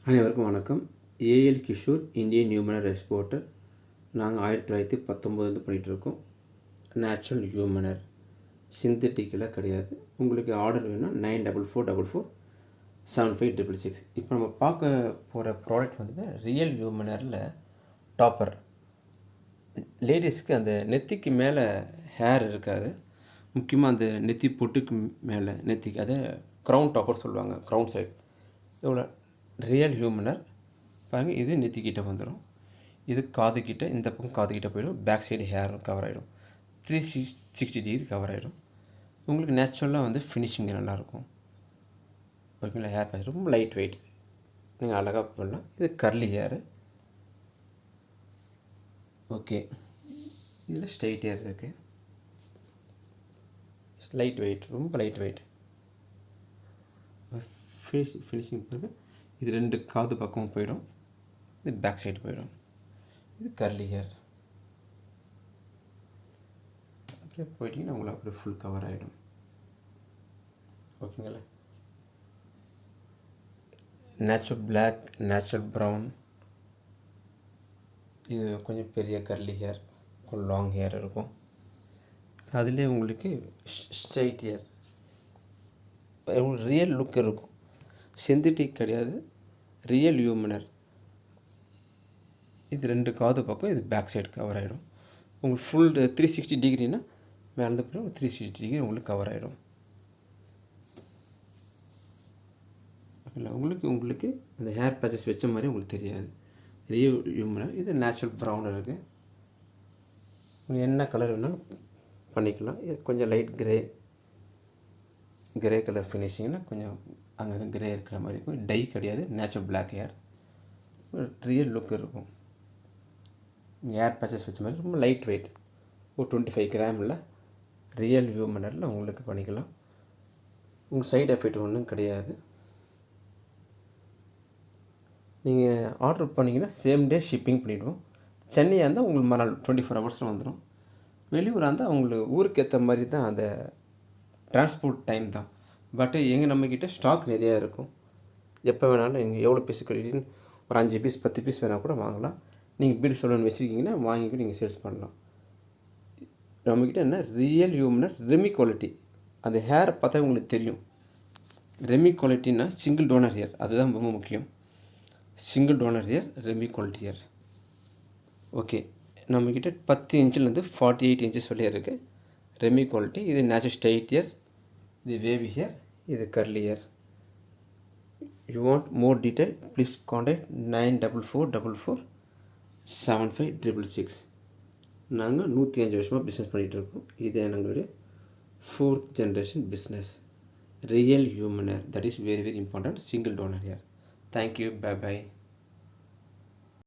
அனைவருக்கும் வணக்கம். AL Kishore Indian human hair exporter. நாங்கள் 1919 பண்ணிகிட்ருக்கோம். நேச்சுரல் ஹியூமனர், சிந்தட்டிக்கில் கிடையாது. உங்களுக்கு ஆர்டர் வேணும் 94447566. இப்போ நம்ம பார்க்க போகிற ப்ராடக்ட் வந்து ரியல் ஹியூமனரில் டாப்பர். லேடிஸ்க்கு அந்த நெத்திக்கு மேலே ஹேர் இருக்காது, முக்கியமாக அந்த நெத்தி பொட்டுக்கு மேலே நெத்திக்கு, அதை க்ரௌன் டாப்பர் சொல்லுவாங்க. க்ரௌன் சைட் எவ்வளோ ரியல் ஹியூமனர் பாருங்கள். இது நெத்திக்கிட்ட வந்துடும், இது காதுக்கிட்ட, இந்த பக்கம் காதுக்கிட்ட போயிடும். பேக் சைடு ஹேரும் கவர் ஆகிடும். 360 டிகிரி கவர் ஆகிடும். உங்களுக்கு நேச்சுரலாக வந்து ஃபினிஷிங் நல்லாயிருக்கும். ஓகேங்களா? ஹேர் பேட்ச் ரொம்ப லைட் வெயிட், நீங்கள் அழகாக பண்ணலாம். இது கர்லி ஹேரு. ஓகே, இதில் ஸ்ட்ரெயிட் ஹேர் இருக்குது. லைட் வெயிட், ரொம்ப லைட் வெயிட். ஃபினிஷிங் பாருங்கள். இது 2 காது பக்கமும் போயிடும், இது பேக் சைடு போயிடும். இது கர்லி ஹேர். அப்படியே போயிட்டிங்கன்னா உங்களுக்கு அப்படியே ஃபுல் கவர் ஆகிடும். ஓகேங்களா? Natural black, natural brown. இது கொஞ்சம் பெரிய கர்லி ஹேர், கொஞ்சம் லாங் ஹேர் இருக்கும். அதிலே உங்களுக்கு ஸ்ட்ரைட் ஹேர், உங்களுக்கு ரியல் லுக் இருக்கும். சிந்தட்டிக் கிடையாது, ரியல் ஹியூமனர். இது 2 காது பக்கம், இது பேக் சைடு கவர் ஆகிடும். உங்களுக்கு ஃபுல் 360 டிகிரினா மேலே போய் 360 டிகிரி உங்களுக்கு கவர் ஆகிடும். ஓகேங்களா? உங்களுக்கு அந்த ஹேர் பேச்சஸ் வச்ச மாதிரி உங்களுக்கு தெரியாது. Real human hair. இது நேச்சுரல் ப்ரௌன் இருக்குது. உங்களுக்கு என்ன கலர் வேணாலும் பண்ணிக்கலாம். இது கொஞ்சம் லைட் கிரே கலர் ஃபினிஷிங்னா கொஞ்சம் அங்கே கிரே இருக்கிற மாதிரி இருக்கும். டை கிடையாது, natural black hair. Real look இருக்கும். ஹேர் பேச்சஸ் வச்ச மாதிரி ரொம்ப லைட் வெயிட், ஒரு 25 கிராமில் ரியல் ஹியூமனரில் உங்களுக்கு பண்ணிக்கலாம். உங்கள் சைடு எஃபெக்ட் ஒன்றும் கிடையாது. நீங்கள் ஆர்டர் பண்ணிங்கன்னா சேம் டே ஷிப்பிங் பண்ணிவிடுவோம். சென்னையாக இருந்தால் உங்களுக்கு மறுநாள் 24 ஹவர்ஸில் வந்துடும். வெளியூராக இருந்தால் உங்களுக்கு ஊருக்கு ஏற்ற மாதிரி தான் அந்த டிரான்ஸ்போர்ட் டைம் தான். பட் நம்மக்கிட்ட ஸ்டாக் நிறையா இருக்கும். எப்போ வேணாலும் நீங்கள் எவ்வளோ பீஸ் கிடைக்குன்னு ஒரு 5 பீஸ் 10 பீஸ் வேணால் கூட வாங்கலாம். நீங்கள் வீடு சொல்லணும்னு வச்சுருக்கீங்கன்னா வாங்கிட்டு நீங்கள் சேல்ஸ் பண்ணலாம். நம்மக்கிட்ட என்ன ரியல் ஹியூமனர் ரெமி குவாலிட்டி. அந்த ஹேரை பார்த்தா உங்களுக்கு தெரியும். ரெமி குவாலிட்டின்னா சிங்கிள் டோனர் ஹேர், அதுதான் ரொம்ப முக்கியம். Single donor hair, remy quality hair. Okay, நம்மக்கிட்ட 10 இன்ச்சிலேருந்து 48 இன்ச்சஸ் வரையும் இருக்குது ரெமி குவாலிட்டி. இது நேச்சுரல் ஸ்ட்ரைட் ஹேர், இது வேவி ஹேர், இது curly hair. You want more detail please contact 94447566. நாங்கள் 105 வருஷமாக பிஸ்னஸ் பண்ணிகிட்ருக்கோம். இது எங்களுடைய 4th generation business. Real human hair, that is very very important. Single donor hair. Thank you, bye by.